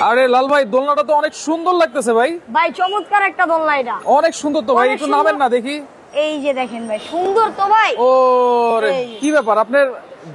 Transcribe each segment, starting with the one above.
আরে লাল ভাই, দোলনাটা তো অনেক সুন্দর লাগতেছে ভাই। ভাই চমৎকার একটা দোলনা এটা। অনেক সুন্দর তো ভাই, একটু নামেন না দেখি। এই যে দেখেন ভাই, সুন্দর তো ভাই। ওরে কি ব্যাপার, আপনার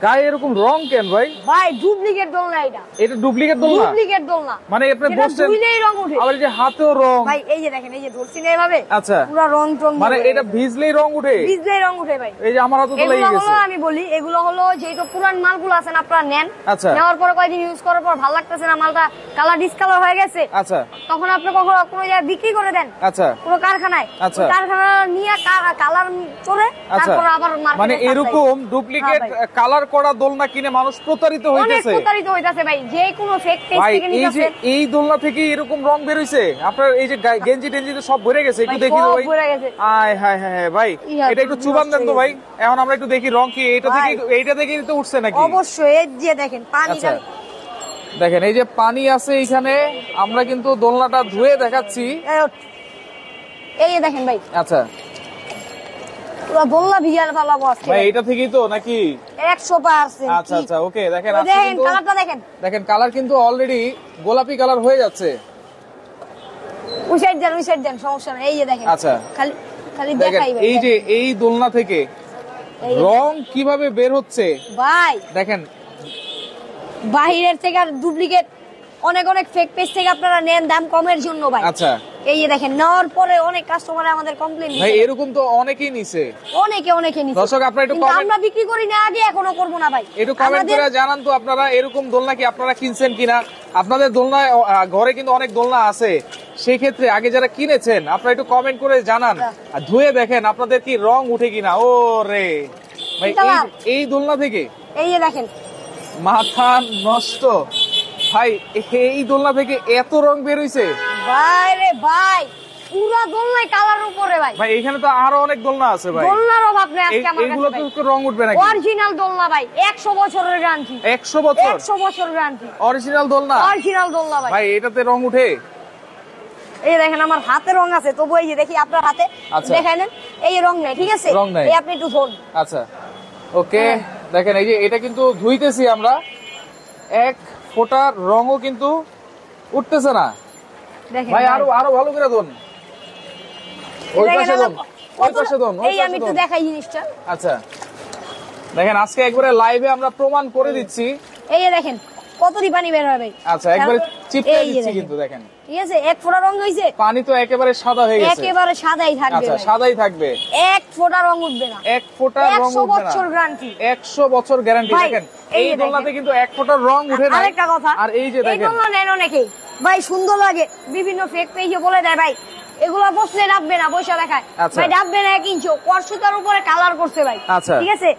গায়ে এরকম রং কেন ভাই? ভাই ডুপ্লিকেট দোলনা এটা। এটা ডুপ্লিকেট দোলনা? ডুপ্লিকেট দোলনা মানে আপনি বলছেন ধুইলেই রং ওঠে। আবার এই যে হাতেও রং। ভাই এই যে দেখেন, এই যে ধরছেন এইভাবে, আচ্ছা পুরো রং টং, মানে এটা ভিজলেই রং ওঠে? ভিজলেই রং ওঠে ভাই। এই যে আমার হাতে তো লেগে এগুলো গেছে। হলো, আমি বলি এগুলো হলো যেটা পুরান মালগুলো আছেন আপনারা নেন, আচ্ছা। নেওয়ার পরে কয়েকদিন ইউজ করার পর ভালো লাগতেছে না, মালটা কালার ডিসকালার হয়ে গেছে, আচ্ছা তখন আপনি কখনো কোনো জায়গায় বিক্রি করে দেন। আচ্ছা পুরো কারখানায়, আচ্ছা। কারখানা নিয়ে কালার চলে, আচ্ছা তারপর আবার মানে এরকম ডুপ্লিকেট কালার করা দোলনা কিনে মানুষ প্রতারিত অনেক হইতেছে। প্রতারিত হইতাছে ভাই, যে কোনো ফেক পেজ ভাই থেকে এই যে নিতেছে। এই দোলনা থেকে এরকম রং বের হইছে, আপনার এই যে গেঞ্জি টেঞ্জিতে সব ভরে গেছে, একটু ভাই, দেখি সব ভাই। ভরে গেছে। আয় হায় হায় ভাই, ইয়া, এটা একটু চুবান দেন তো ভাই। এখন আমরা একটু দেখি রং কি এইটা থেকে, এইটা থেকেই তো উঠছে নাকি? অবশ্যই, এই যে দেখেন পানি আচ্ছা দেখেন, এই যে পানি আছে এইখানে, আমরা কিন্তু দোলনাটা ধুয়ে দেখাচ্ছি। এই যে দেখেন ভাই, আচ্ছা পুরো দোলনা ভিজাল ফেলাবো আজকে ভাই, এটা থেকেই তো নাকি? 100%। আচ্ছা আচ্ছা ওকে, দেখেন আজকে দেখেন কিন্তু কালারটা দেখেন, দেখেন কালার কিন্তু অলরেডি গোলাপি কালার হয়ে যাচ্ছে। ওই সাইড দেন, সমস্যা নাই। এই যে দেখেন, আচ্ছা খালি খালি দেখেন দেখাই ভাই, এই যে এই দোলনা থেকে এই যে রং কিভাবে বের হচ্ছে ভাই, দেখেন। বাহিরের থেকে আর ডুপ্লিকেট অনেক অনেক ফেক পেজ থেকে আপনারা নেন দাম কমের জন্য ভাই। আচ্ছা এই যে দেখেন, নেওয়ার পরে অনেক কাস্টমার আমাদের কমপ্লেইন ভাই, দিচ্ছে, এরকম তো অনেকেই নিছে। অনেকে নিচ্ছে। দর্শক আপনারা একটু কিন্তু comment- আমরা বিক্রি করি না, আগে এখনো করবো না ভাই। একটু কমেন্ট করে জানান তো আপনারা এরকম দোলনা কি আপনারা কিনছেন কিনা। আপনাদের দোলনা ঘরে কিন্তু অনেক দোলনা আছে, সেই ক্ষেত্রে আগে যারা কিনেছেন আপনারা একটু কমেন্ট করে জানান, আর ধুয়ে দেখেন আপনাদের কি রং উঠে কিনা। ও রে ভাই, এই দোলনা থেকে এই যে দেখেন, মাথা নষ্ট ভাই, এই দোলনা থেকে এত রং বের হইছে ভাই রে ভাই, পুরো দোলনায় কালার উপরে ভাই। ভাই। এখানে তো আরো অনেক দোলনা আছে ভাই, দোলনার অভাব নেই আজকে আমার এইগুলো কাছে তো রং উঠবে নাকি? অরিজিনাল দোলনা ভাই, 100 বছরের গ্যারান্টি। 100 বছর 100 বছর গ্যারান্টি, অরিজিনাল দোলনা? অরিজিনাল দোলনা ভাই। ভাই এটাতে রং উঠে? এই দেখেন আমার হাতে রং আছে, তবু এই যে দেখি আপনার হাতে, আচ্ছা। দেখাই নেন, এই রং নাই, ঠিক আছে, রং নাই। এই আপনি একটু ধরুন। আচ্ছা ওকে, দেখেন এই যে এটা কিন্তু ধুইতেছি আমরা, এক ফোঁটার রঙও কিন্তু উঠতেছে না দেখেন ভাই। আরো আরো ভালো করে দোন, ওই পাশে দোন, ওই পাশে দোন, ওই এই আমি পাশে একটু দোন। দেখাই জিনিসটা। আচ্ছা দেখেন আজকে একবারে লাইভে আমরা প্রমাণ করে দিচ্ছি। এই যে দেখেন কতটি পানি বের হয় ভাই। আচ্ছা একবারে চিপকে এই যে দিচ্ছি দেখেন। কিন্তু দেখেন, ঠিক আছে, এক ফোঁটা রং হইছে, পানি তো একেবারে সাদা হয়ে গেছে। একেবারে সাদাই থাকবে আচ্ছা ভাই। সাদাই থাকবে, এক ফোঁটা রং উঠবে না, এক ফোঁটা রং 100 উঠবে না। বছর গ্যারান্টি। 100 বছর গ্যারান্টি। ভাই, দেখেন এই এই যে দোলনাতে দেখেন। কিন্তু এক ফোঁটার রং উঠে না। আরেকটা কথা, আর এই যে এই দেখেন, দোলনা নেন অনেকেই ভাই, সুন্দর লাগে, বিভিন্ন ফেক পেজে বলে দেয় ভাই এগুলো বসলে ডাববে না, বসে দেখায় আচ্ছা। ভাই, ডাববে না 1 ইঞ্চি, করসুতার উপরে কালার করছে ভাই। আচ্ছা। ঠিক আছে,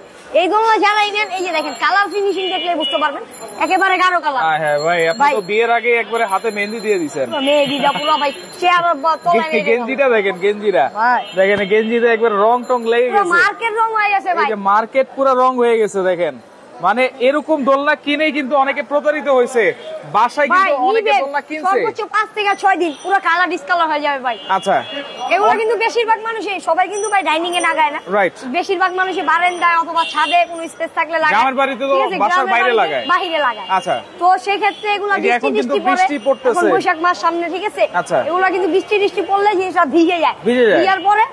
এই দোলনা যারাই নেন, এই যে দেখেন কালার ফিনিশিং দেখলে বুঝতে পারবেন, একেবারে গাঢ় কালার। হ্যাঁ ভাই, আপনি ভাই। তো বিয়ের আগে একবারে হাতে মেহেন্দি দিয়ে দিয়েছেন। মেহেদিটা পুরো ভাই চেয়ার তলায় মেরে গেঞ্জিটা দেখেন, গেঞ্জিটা ভাই। দেখেন, গেঞ্জিতে একবার রং টং লেগে পুরো গেছে। মার্কেট রং হয়ে গেছে এই ভাই। যে মার্কেট পুরো রং হয়ে গেছে দেখেন। মানে এরকম দোলনা কিনেই কিন্তু অনেকে প্রতারিত হয়েছে, বাসায় ভাই কিন্তু অনেকে নিবেন, দোলনা কিনছে। সর্বোচ্চ 5 থেকে 6 দিন পুরো কালার ডিসকালার হয়ে যাবে ভাই। আচ্ছা এগুলো কিন্তু বেশিরভাগ মানুষই, সবাই কিন্তু ভাই ডাইনিং এ লাগায় না, রাইট। বেশিরভাগ মানুষই বারান্দায় অথবা ছাদে কোনো স্পেস থাকলে লাগায়। গ্রামের বাড়িতে তো ঠিক আছে, বাসার গ্রামের বাইরে বাড়িতে লাগায়। বাইরে লাগায়। আচ্ছা তো সেই ক্ষেত্রে এগুলো এই যে এখন কিন্তু বৃষ্টি বৃষ্টি পড়তেছে। এখন বৈশাখ মাস সামনে, ঠিক আছে, আচ্ছা। এগুলো কিন্তু বৃষ্টি পড়লে জিনিসটা ভিজে যায়, ভিজে যায়। ভিজার পরে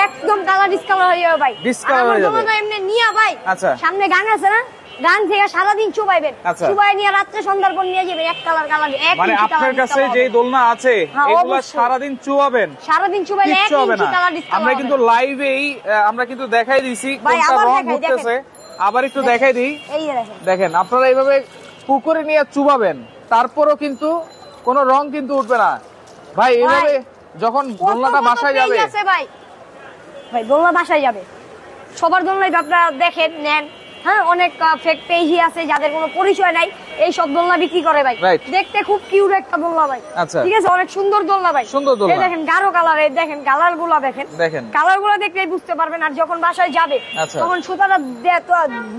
একদম কালার ডিসকালার হয়ে যাবে ভাই। Discolor আর আমার হয়ে যাবে। দোলনা এমনি নিয়া ভাই, আচ্ছা। সামনে গান আছে না, গান থেকে সারাদিন চুবাইবেন, আচ্ছা। চুবাই নিয়ে রাত্রে সন্ধ্যার পর নিয়ে যাবেন, এক কালার এক মানে ইঞ্চি আপনার কালার কাছে discolor যে হবে। দোলনা আছে হ্যাঁ, এগুলা অবশ্যই। সারাদিন চুয়াবেন, সারাদিন চুবাইলে এক কিচ্ছু হবে ইঞ্চি না। কালার ডিসকালার আমরা কিন্তু লাইভেই আমরা কিন্তু দেখাই দিছি ভাই, কোনটা আবার রং দেখাই, উঠতেছে। আবার একটু দেখাই দিই, এই যে দেখেন, দেখেন আপনারা এইভাবে পুকুরে নিয়ে চুবাবেন, তারপরও কিন্তু কোনো রং কিন্তু উঠবে না ভাই। এইভাবে যখন দোলনাটা বাসায় যাবে, ভাই ভাই দোলনা বাসায় যাবে, সবার দোলনায় আপনারা দেখেন নেন, হ্যাঁ, অনেক ফেক পেজই আছে যাদের কোনো পরিচয় নাই, এই সব দোলনা বিক্রি করে ভাই। Right. দেখতে খুব কিউট একটা দোলনা ভাই। আচ্ছা। ঠিক আছে, অনেক সুন্দর দোলনা ভাই, সুন্দর দোলনা। এই দেখেন গাঢ় কালার, এই দেখেন কালার গুলা দেখেন, দেখেন কালার গুলা দেখলেই বুঝতে পারবেন। আর যখন বাসায় যাবে আচ্ছা। তখন সুতাটা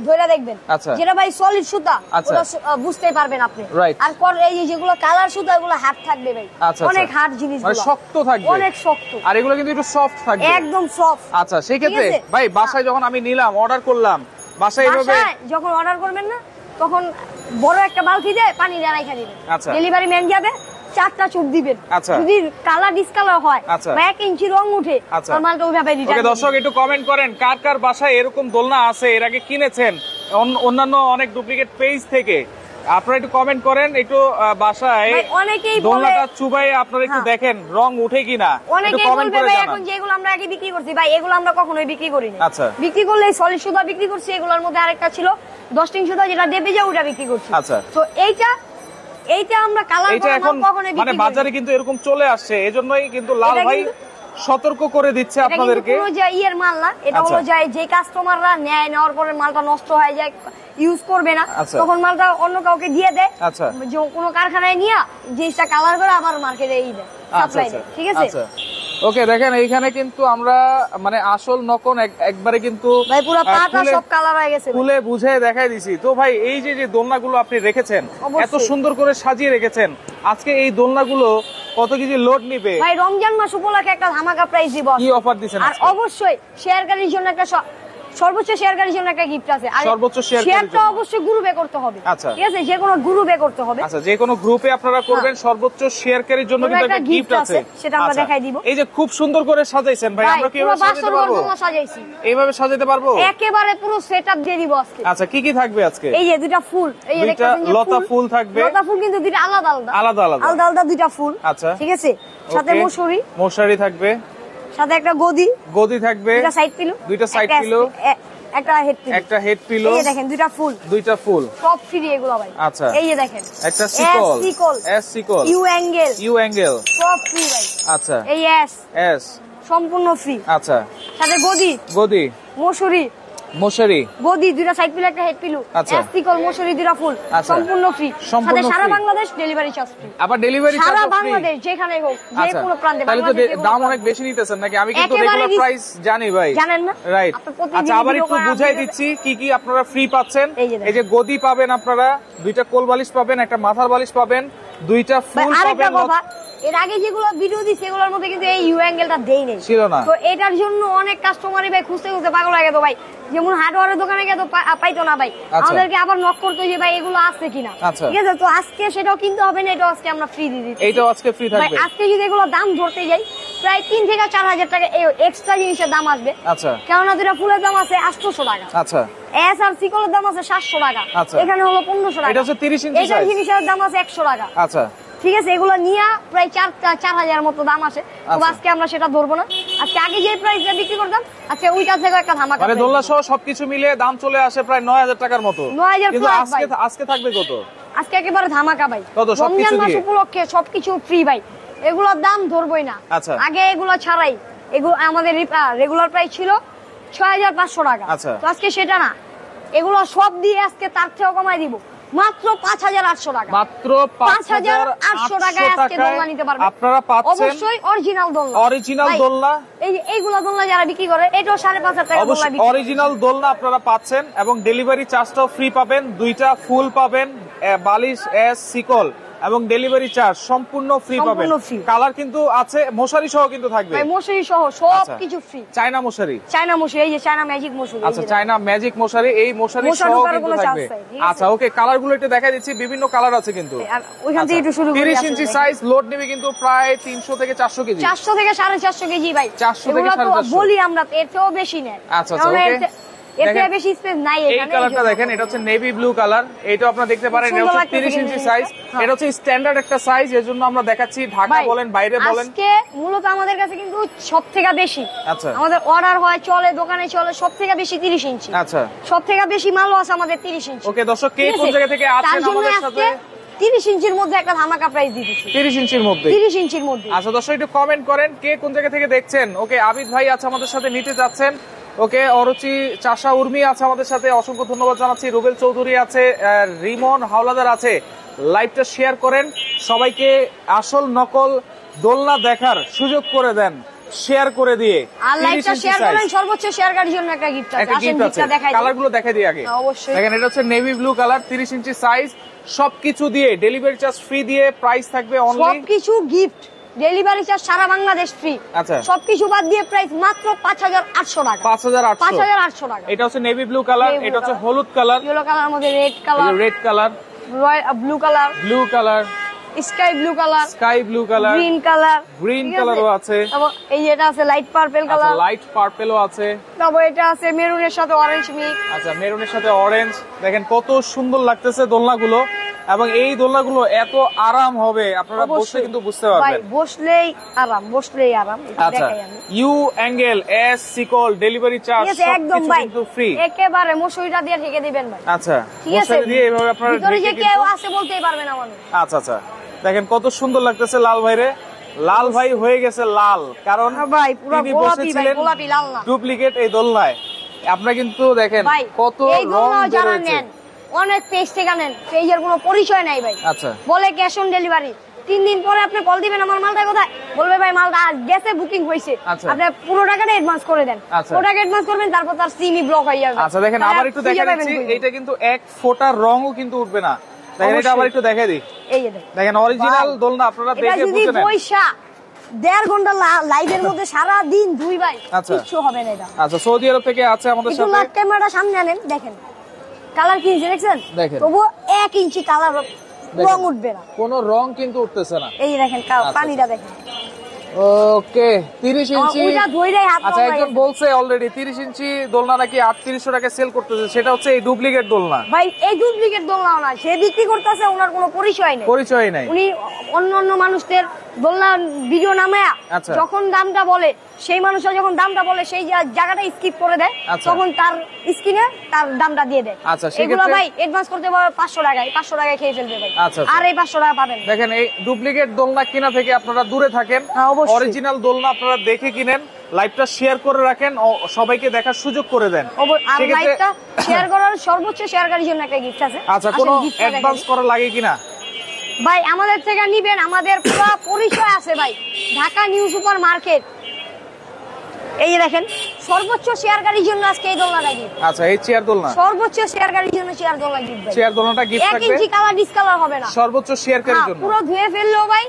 ধরে দেখবেন, আচ্ছা। যেটা ভাই সলিড সুতা, আচ্ছা। ওটা বুঝতেই পারবেন আপনি। Right. আর এই যে যেগুলো কালার সুতা, এগুলো হার্ড থাকবে ভাই, আচ্ছা, অনেক আচ্ছা। হার্ড জিনিস, মানে শক্ত থাকবে, অনেক শক্ত, আর এগুলো কিন্তু একটু সফট থাকবে, একদম সফট। আচ্ছা সেই ক্ষেত্রে ঠিক আছে? ভাই বাসায় যখন আমি নিলাম, অর্ডার করলাম, বাসায় এইভাবে বাসায় যখন অর্ডার করবেন না, তখন বড় একটা বালতিতে পানি দিয়ে রাখা দিবেন। আচ্ছা। ডেলিভারি ম্যান যাবে 4টা চুপ দিবেন। আচ্ছা। যদি কালার ডিসকালার হয় আচ্ছা। বা 1 ইঞ্চি রং উঠে আচ্ছা। তার মালটা ওইভাবে রিটার্ন। ওকে দর্শক একটু কমেন্ট করেন কার কার বাসায় এরকম দোলনা আছে, এর আগে কিনেছেন অন্যান্য অনেক ডুপ্লিকেট পেজ থেকে। আপনারা একটু কমেন্ট করেন একটু বাসায় অনেকেই বলে দোলনাটা চুবাই আপনারা একটু দেখেন রং উঠে কিনা, একটু অনেকেই কমেন্ট বলবে করে ভাই জানান। এখন যেগুলো আমরা আগে বিক্রি করছি ভাই এগুলো আমরা কখনোই বিক্রি করিনি। আচ্ছা। বিক্রি করলে সলিড সুতা বিক্রি করছি, এগুলোর মধ্যে আরেকটা ছিল 10 টিং সুতা যেটা দেবে যে ওটা বিক্রি করছি। আচ্ছা। তো এইটা আমরা কালার এইটা করা এখন মাল কখনোই মানে বিক্রি বাজারে কিন্তু এরকম চলে আসছে, এজন্যই কিন্তু লাল এটা ভাই কিন্তু- সতর্ক করে দিচ্ছে এটা কিন্তু আপনাদেরকে। পুরো যে ইয়ের মাল না, এটা আচ্ছা। হলো যে কাস্টমাররা নেওয়ার পরে মালটা নষ্ট হয়ে যায়, ইউজ করবে না, আচ্ছা। তখন মালটা অন্য কাউকে দিয়ে দেয়। আচ্ছা। যে কোনো কারখানায় নিয়ে জিনিসটা কালার করে আবার মার্কেটে দেয়, সাপ্লাই দেয়। ঠিক আছে ওকে দেখেন এইখানে কিন্তু আমরা মানে আসল নকল একবারে কিন্তু ভাই পুরো পাটা খুলে- সব কালার হয়ে গেছে ভাই। খুলে বুঝে দেখাই দিছি। তো ভাই এই যে যে দোলনাগুলো আপনি রেখেছেন অবশ্যই। এত সুন্দর করে সাজিয়ে রেখেছেন, আজকে এই দোলনাগুলো কত কেজি লোড নিবে, ভাই রমজান মাস উপলক্ষে একটা ধামাকা প্রাইস দিব। কি অফার দিচ্ছেন আর আজকে? অবশ্যই শেয়ারকারীর জন্য একটা সর্বোচ্চ শেয়ারকারীর জন্য একটা গিফট আছে। আর সর্বোচ্চ শেয়ারকারীর শেয়ারটা জন্য। অবশ্যই গ্রুপে করতে হবে। আচ্ছা। ঠিক আছে, যে কোনো গ্রুপে করতে হবে। আচ্ছা, যে কোনো গ্রুপে আপনারা করবেন, সর্বোচ্চ শেয়ারকারীর জন্য কিন্তু একটা গিফট আছে, সেটা আমরা আচ্ছা। দেখাই দিব। এই যে খুব সুন্দর করে সাজাইছেন ভাই, আমরা কি পুরো এভাবে সাজাতে বাসর পারবো? ঘর সাজাইছি, এইভাবে সাজাতে পারবো? একেবারে পুরো সেটআপ দিয়ে দিব আজকে। আচ্ছা, কি কি থাকবে আজকে? এই যে দুইটা ফুল, এই যে দুইটা দেখতেছেন যে লতা ফুল থাকবে। লতা ফুল কিন্তু দুইটা আলাদা আলাদা আলাদা আলাদা। আলাদা আলাদা দুইটা ফুল। আচ্ছা। ঠিক আছে, সাথে ওকে। মশারি, মশারি থাকবে, সাথে একটা গদি, গদি থাকবে, দুইটা সাইড পিলো, দুইটা side pillow, একটা হেড পিলো, একটা হেড পিলো, এই যে দেখেন দুইটা ফুল, দুইটা ফুল, সব ফ্রি এগুলো ভাই। আচ্ছা। এই যে দেখেন একটা সিকল, সিকল, S sickle, you angle, you angle, সব ফ্রি ভাই। আচ্ছা। এই এস সম্পূর্ণ ফ্রি, আচ্ছা। সাথে গদি, গদি, মশারি, মশারি, গদি দুইটা সাইড পিলো, একটা হেড পিলো, আচ্ছা। সিকল, মশারি দুইটা ফুল, আচ্ছা। সম্পূর্ণ ফ্রি। সম্পূর্ণ সাথে সারা free। Bangladesh delivery charge free. আবার ডেলিভারি সারা চার্জ ফ্রি। বাংলাদেশ যেখানে হোক, যে আচ্ছা, কোনো প্রান্তে, তাহলে তো বাংলাদেশের যে কোনো দাম প্রান্তে। অনেক বেশি নিতেছেন নাকি? আমি কিন্তু একেবারে রেগুলার প্রাইস জানি ভাই। জানেন না? রাইট। আপনি প্রতিদিন আচ্ছা, আবার ভিডিও একটু করেন, বুঝাই আপনি দিচ্ছি কি কি আপনারা ফ্রি পাচ্ছেন। এই যে দেখেন। এই যে গদি পাবেন আপনারা, দুইটা কোল বালিশ পাবেন, একটা মাথার বালিশ পাবেন, দুইটা ভাই, ফুল আরেকটা পাবেন। কথা, এর আগে যেগুলো ভিডিও দিছি এগুলোর মধ্যে কিন্তু এই ইউ অ্যাঙ্গেলটা দেই নেই, ছিল না। তো এটার জন্য অনেক কাস্টমারই ভাই খুঁজতে খুঁজতে পাগল হয়ে গেল ভাই। যেমন হার্ডওয়্যারের দোকানে গিয়ে তো পাইতো না ভাই, আমাদেরকে আবার নক করতে যে ভাই এগুলো আছে কিনা। আচ্ছা। ঠিক আছে, তো আজকে সেটাও কিনতে হবে না, এটাও আজকে আমরা ফ্রি দিয়ে দিচ্ছি। এইটাও আজকে ফ্রি ভাই থাকবে। আজকে যদি এগুলো দাম ধরতে যাই প্রায় 3 থেকে 4 হাজার টাকা এক্সট্রা জিনিসের দাম আসবে। আচ্ছা। কেননা দুটা ফুলের দাম আছে 800 টাকা, আচ্ছা। এস আর সিকলের দাম আছে 700 টাকা, আচ্ছা। এখানে হলো 1500 টাকা। এটা হচ্ছে 30 ইঞ্চি এটার size। জিনিসের দাম আছে 100 টাকা। আচ্ছা। ঠিক আছে, এগুলো নিয়ে প্রায় 4,000 মতো দাম আসে। তো আচ্ছা। আজকে আমরা সেটা ধরবো না, আজকে আগে যে প্রাইসটা বিক্রি করতাম আজকে ওইটা থেকে একটা ধামাকা মানে price দোলনা দিব। সহ সবকিছু মিলে দাম চলে আসে প্রায় 9000 টাকার মতো। 9000 কিন্তু plus আজকে ভাই। আজকে থাকবে কত? আজকে একেবারে ধামাকা ভাই, কত? সবকিছু রমজান মাস দিয়ে? উপলক্ষে সবকিছু ফ্রি ভাই, এগুলোর দাম ধরবই না। আচ্ছা। আগে এগুলো ছাড়াই এগুলো আমাদের রেগুলার প্রাইস ছিল 6500 টাকা। আচ্ছা। তো আজকে সেটা না, এগুলো সব দিয়ে আজকে তার থেকেও কমাই দিব, মাত্র 5800 টাকা। মাত্র 5800 টাকায় আজকে দোলনা নিতে পারবেন। আপনারা পাচ্ছেন অবশ্যই অরিজিনাল দোলনা। অরিজিনাল ভাই, দোলনা। এই যে এইগুলা দোলনা যারা বিক্রি করে এটাও 5,500 টাকা দোলনা অবশ্যই বিক্রি করে। অরিজিনাল দোলনা আপনারা পাচ্ছেন এবং ডেলিভারি চার্জটাও ফ্রি পাবেন, দুইটা ফুল পাবেন, বালিশ, এস, সিকল এবং ডেলিভারি চার্জ সম্পূর্ণ ফ্রি পাবেন। সম্পূর্ণ free। কালার কিন্তু আছে, মশারি সহ কিন্তু থাকবে। ভাই মশারি সহ সব আচ্ছা। কিছু ফ্রি। চায়না মশারি। চায়না মশারি, এই যে চায়না ম্যাজিক মশারি। আচ্ছা, চায়না ম্যাজিক মশারি, এই মশারি মশা সহ ঢোকারও কিন্তু কোনো থাকবে। chance নাই, ঠিক আছে? আচ্ছা, ওকে, কালার গুলো একটু দেখাই দিচ্ছি, বিভিন্ন কালার আছে কিন্তু। আর ওইখান থেকে একটু শুরু করি। 30 ইঞ্চি সাইজ, লোড নেবে কিন্তু প্রায় 300 থেকে 400 কেজি। 400 থেকে 450 কেজি ভাই। 400 থেকে এগুলো তো 450 বলি আমরা, এর থেকেও বেশি নেয়। আচ্ছা, কারণ ওকে। এর থেকে দেখেন, বেশি স্পেস নাই এই এখানে। কালারটা দেখেন, এটা হচ্ছে নেভি ব্লু কালার, এটা আপনারা দেখতে পারেন, খুব এটা সুন্দর হচ্ছে 30 লাগতেছে ইঞ্চি কিন্তু সাইজ। হ্যাঁ। এটা হচ্ছে স্ট্যান্ডার্ড একটা সাইজ, এর জন্য আমরা দেখাচ্ছি, ঢাকা ভাই, বলেন বাইরে বলেন। আজকে মূলত আমাদের কাছে কিন্তু সব থেকে বেশি আচ্ছা। আমাদের অর্ডার হয়, চলে, দোকানে চলে সব থেকে বেশি 30 ইঞ্চি। আচ্ছা, সব থেকে বেশি মালও আছে আমাদের 30 ইঞ্চি। ওকে দর্শক, কে ঠিক কোন আছে? জায়গা থেকে তার আছেন জন্য আমাদের আজকে সাথে? 30 ইঞ্চির মধ্যে একটা ধামাকা প্রাইস দিতেছি। 30 ইঞ্চির মধ্যে। 30 ইঞ্চির মধ্যে। আচ্ছা দর্শক, একটু কমেন্ট করেন কে কোন জায়গা থেকে দেখছেন। ওকে, আবিদ ভাই আছে আমাদের সাথে, নিতে যাচ্ছেন। ওকে, অরুচি চাষা উর্মি আছে আমাদের সাথে, অসংখ্য ধন্যবাদ জানাচ্ছি। রুবেল চৌধুরী আছে, রিমন হাওলাদার আছে। লাইভটা শেয়ার করেন, সবাইকে আসল নকল দোলনা দেখার সুযোগ করে দেন শেয়ার করে দিয়ে। আর লাইভটা শেয়ার করেন, সর্বোচ্চ শেয়ারকারীর জন্য একটা গিফট আছে। একটা আসেন গিফট আছে, গিফটটা দেখাই দিই। কালার গুলো দেখাই দিই আগে। অবশ্যই। দেখেন, এটা হচ্ছে নেভি ব্লু কালার, 30 ইঞ্চি সাইজ, সবকিছু দিয়ে ডেলিভারি চার্জ ফ্রি দিয়ে প্রাইস থাকবে অনলি। সবকিছু গিফট, ডেলিভারি চার্জ সারা বাংলাদেশ ফ্রি। আচ্ছা। সবকিছু বাদ দিয়ে প্রাইস মাত্র 5800 টাকা। 5800। 5800 টাকা। এটা হচ্ছে navy blue colour, Navy blue এটা হচ্ছে color। হলুদ কালার, ইয়েলো কালার মধ্যে red colour, red colour, blue colour, blue colour, sky blue colour, sky blue colour, green colour, green কালারও আছে, তারপর এই যেটা আছে লাইট পার্পল আচ্ছা কালার, লাইট পার্পেলও আছে, তারপর এটা আছে মেরুনের সাথে অরেঞ্জ মিক্স। আচ্ছা মেরুনের সাথে অরেঞ্জ। দেখেন কত সুন্দর লাগতেছে দোলনাগুলো, এবং এই দোলনাগুলো এত আরাম হবে আপনারা বসে কিন্তু বুঝতে ভাই পারবেন। বসলেই আরাম, বসলেই আরাম। এটা আচ্ছা দেখাই আমি। You angle S sickle delivery charge ঠিক আছে, একদম সবকিছু ভাই কিন্তু ফ্রি। একেবারে মশুরিটা দিয়ে ঢেকে দিবেন ভাই। আচ্ছা ঠিক আছে, মশারি দিয়ে এভাবে আপনারা ভিতরে যে ঢেকে কেউ কিন্তু- আছে বলতেই পারবে না মানুষ। আচ্ছা আচ্ছা দেখেন কত সুন্দর লাগতেছে লাল ভাইরে। লাল ভাই হয়ে গেছে লাল, কারণ ভাই পুরো তিনি গোলাপি ভাই, বসেছিলেন গোলাপি লাল না ডুপ্লিকেট এই দোলনায়। আপনারা কিন্তু দেখেন ভাই। কত এই রং দোলনা যারা বেরোয়েছে। নেন অনেক পেজ থেকে নেন, পেজের কোনো পরিচয় নাই ভাই। আচ্ছা বলে ক্যাশ অন ডেলিভারি, 3 দিন পরে আপনি কল দিবেন আমার মালটা কোথায়, বলবে ভাই মালটা গেছে বুকিং হয়েছে, আচ্ছা। আপনি পুরো টাকাটা অ্যাডভান্স করে দেন। আচ্ছা। পুরো টাকা অ্যাডভান্স করবেন, তারপর তার সিমই ব্লক হয়ে যাবে। আচ্ছা দেখেন তাহলে আবার আর একটু খুঁজে দেখা পাবেন দিচ্ছি, কই? এটা কিন্তু এক ফোঁটা রংও কিন্তু উঠবে না। দেখেন এটা অবশ্যই। আবার একটু দেখে দিই। এই যে দেখেন। দেখেন অরিজিনাল ভাই, দোলনা আপনারা এটা দেখে যদি বুঝে নেন। পয়সা 1.5 ঘন্টা লাইভের মধ্যে সারা দিন দুই ভাই আচ্ছা। কিচ্ছু হবে না। এটা আচ্ছা সৌদি আরব থেকে আছে আমাদের একটু সাথে। লাইভ ক্যামেরাটা সামনে আনেন, দেখেন কালার কিনছে দেখছেন, দেখেন। তবুও 1 ইঞ্চি কালার রং উঠবে না। কোনো রং কিন্তু উঠতেছে না। এই যে দেখেন পানিটা দেখেন। ওকে 30 ইঞ্চি। ওইটা ধইরাই হাত আচ্ছা লম্বা একজন গেছে। বলছে অলরেডি 30 ইঞ্চি দোলনা নাকি 3800 টাকা সেল করতেছে, সেটা হচ্ছে এই ডুপ্লিকেট দোলনা, ভাই এই ডুপ্লিকেট দোলনা না, সে বিক্রি করতেছে, ওনার কোনো পরিচয় নেই। পরিচয় নাই। উনি অন্য অন্য মানুষদের দোলনা ভিডিও নামে আচ্ছা। যখন দামটা বলে, সেই মানুষরা যখন দামটা বলে সেই জায়গাটা স্কিপ করে দেয়, আচ্ছা। তখন তার স্ক্রিনে তার দামটা দিয়ে দেয়। আচ্ছা, এগুলো সেক্ষেত্রে- ভাই অ্যাডভান্স করতে পারবে 500 টাকায়, 500 টাকায় খেয়ে ফেলবে ভাই। আচ্ছা, আচ্ছা। আর এই 500 টাকা পাবেন না। দেখেন এই ডুপ্লিকেট দোলনা কিনা থেকে আপনারা দূরে থাকেন। হ্যাঁ, অবশ্যই। অরিজিনাল দোলনা আপনারা দেখে কিনেন, লাইভটা শেয়ার করে রাখেন, ও সবাইকে দেখার সুযোগ করে দেন। আর সেক্ষেত্রে- লাইভটা শেয়ার করার সর্বোচ্চ শেয়ারকারীর জন্য একটা গিফট আছে। আচ্ছা আসেন, কোনো gift টা দেখাই। অ্যাডভান্স করা লাগে কিনা? ভাই আমাদের থেকে নিবেন, আমাদের পুরো পরিচয় আছে ভাই, ঢাকা নিউ সুপার মার্কেট। এই যে দেখেন সর্বোচ্চ শেয়ারকারীর জন্য আজকে এই দোলনাটা গিফট। আচ্ছা এই চেয়ার দোলনা, সর্বোচ্চ শেয়ারকারীর জন্য চেয়ার দোলনা গিফট ভাই। চেয়ার দোলনাটা গিফট 1 থাকবে ইঞ্চি কালার ডিসকালার হবে না। সর্বোচ্চ শেয়ারকারীর হ্যাঁ, জন্য। পুরো ধুয়ে ফেললেও ভাই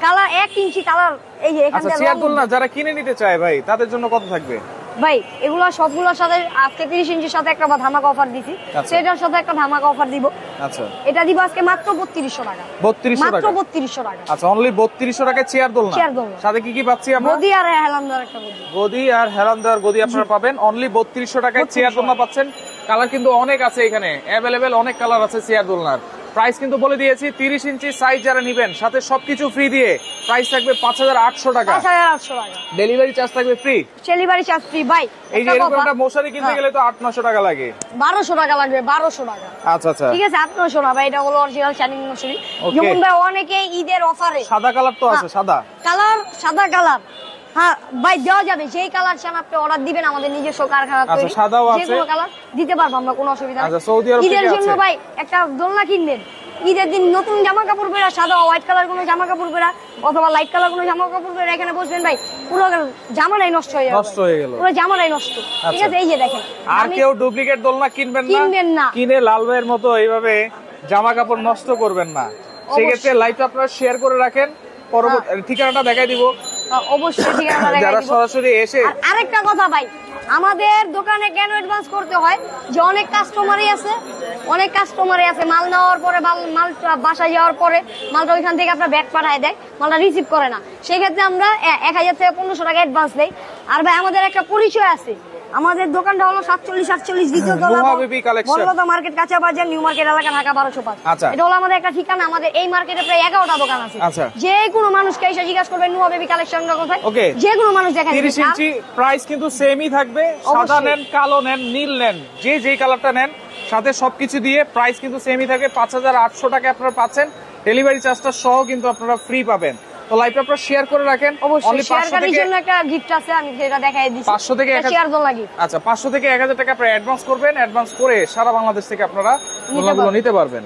কালার 1 ইঞ্চি কালার। এই যে আচ্ছা এখানটা চেয়ার দোলনা যারা কিনে নিতে চায় ভাই তাদের জন্য কত থাকবে? ভাই এগুলা সবগুলোর সাথে আজকে 30 ইঞ্চির সাথে একটা ধামাকা অফার দিছি, আচ্ছা। সেটার সাথে একটা ধামাকা অফার দিব। আচ্ছা এটা দিব আজকে মাত্র 3200 টাকা। 3200 মাত্র টাকা। 3200 টাকা। আচ্ছা অনলি 3200 টাকায় চেয়ার দোলনা। চেয়ার দোলনা। সাথে কি কি পাচ্ছি আমরা? গদি আর হেলান্দার একটা গদি। গদি আর হেলান্দার গদি আপনারা পাবেন অনলি 3200 টাকায়। 3200 চেয়ার দোলনা পাচ্ছেন। কালার কিন্তু অনেক আছে এখানে, অ্যাভেলেবেল অনেক কালার আছে চেয়ার দোলনার। প্রাইস কিন্তু বলে দিয়েছি, 30 ইঞ্চি সাইজ যারা নিবেন সাথে সবকিছু ফ্রি দিয়ে প্রাইস থাকবে 5800 টাকা। 5800 টাকা। ডেলিভারি চার্জ থাকবে ফ্রি। ডেলিভারি চার্জ ফ্রি ভাই। এই যে একটা এরকম কথা, একটা মশারি কিনতে হ্যাঁ, গেলে তো 800-900 টাকা লাগে। 1200 টাকা লাগবে, 1200 টাকা। আচ্ছা আচ্ছা ঠিক আছে, 800 না ভাই, এটা হলো অরিজিনাল শাইনিং মশারি। Okay. যেমন ভাই অনেকে ঈদের অফারে সাদা কালার তো আছে, সাদা। কালার, সাদা কালার, হ্যাঁ ভাই দেওয়া যাবে, যেই কালার চান আপনি অর্ডার দিবেন, আমাদের নিজস্ব কারখানা আচ্ছা, তৈরি, সাদাও আছে। যেকোনো কালার দিতে পারবো আমরা, কোনো অসুবিধা আচ্ছা, নেই। সৌদি আরব ঈদের থেকে জন্য আছে। ভাই একটা দোলনা কিনবেন, ঈদের দিন নতুন জামা কাপড় পরা, সাদা হোয়াইট কালার কোনো জামা কাপড় পরা অথবা লাইট কালার কোনো জামা কাপড় পরা এখানে বসবেন ভাই, পুরো জামাটাই নষ্ট হয়ে যাবে, নষ্ট হয়ে গেল। পুরো জামাটাই নষ্ট। ঠিক আচ্ছা। আছে, এই যে দেখেন আর আমি- কেউ ডুপ্লিকেট দোলনা কিনবেন না, কিনে লাল ভাইয়ের মতো এইভাবে জামা কাপড় নষ্ট করবেন না। সেক্ষেত্রে লাইভটা আপনারা শেয়ার করে রাখেন, পরবর্তী ঠিকানাটা দেখাই দিব অবশ্যই ঠিকানা দেখাই যারা দিব। সরাসরি এসে। আর আরেকটা কথা ভাই, আমাদের দোকানে কেন অ্যাডভান্স করতে হয়, যে অনেক কাস্টমারই আছে, মাল নেওয়ার পরে মাল বাসায় যাওয়ার পরে মালটা ওইখান থেকে আপনার ব্যাগ পাঠায় দেয়, মালটা রিসিভ করে না, সেই ক্ষেত্রে আমরা 1000 থেকে 1500 টাকা অ্যাডভান্স দেই। আর ভাই আমাদের একটা পরিচয় আছে, আমাদের দোকানটা হলো 47 দ্বিতীয় তলা, Nuha baby collection, Banalata market, কাঁচা বাজার, নিউ মার্কেট এলাকা, ঢাকা 1205। আচ্ছা। এটা হলো আমাদের একটা ঠিকানা। আমাদের এই মার্কেটে প্রায় 11টা দোকান আছে। আচ্ছা। যে কোনো মানুষকে এসে জিজ্ঞাসা করবেন নুহা বেবি কালেকশনটা কোথায়, Okay. যে কোনো মানুষ দেখা 30 ইঞ্চি প্রাইস কিন্তু সেমই থাকবে। সাদা অবশ্যই। নেন, কালো নেন, নীল নেন, যে যেই কালারটা নেন সাথে সবকিছু দিয়ে প্রাইস কিন্তু সেমই থাকবে। 5800 টাকা আপনারা পাচ্ছেন, ডেলিভারি চার্জটা সহ কিন্তু আপনারা ফ্রি পাবেন। তো লাইভটা আপনারা শেয়ার করে রাখেন। অবশ্যই Only 500 শেয়ারকারীর থেকে জন্য একটা গিফট আছে, আমি সেটা দেখাই দিচ্ছি। 500 থেকে 1000 শেয়ার দোল লাগি। আচ্ছা 500 থেকে 1000 টাকা আপনারা অ্যাডভান্স করবেন, অ্যাডভান্স করে সারা বাংলাদেশ থেকে আপনারা দোলনাগুলো নিতে পারবেন।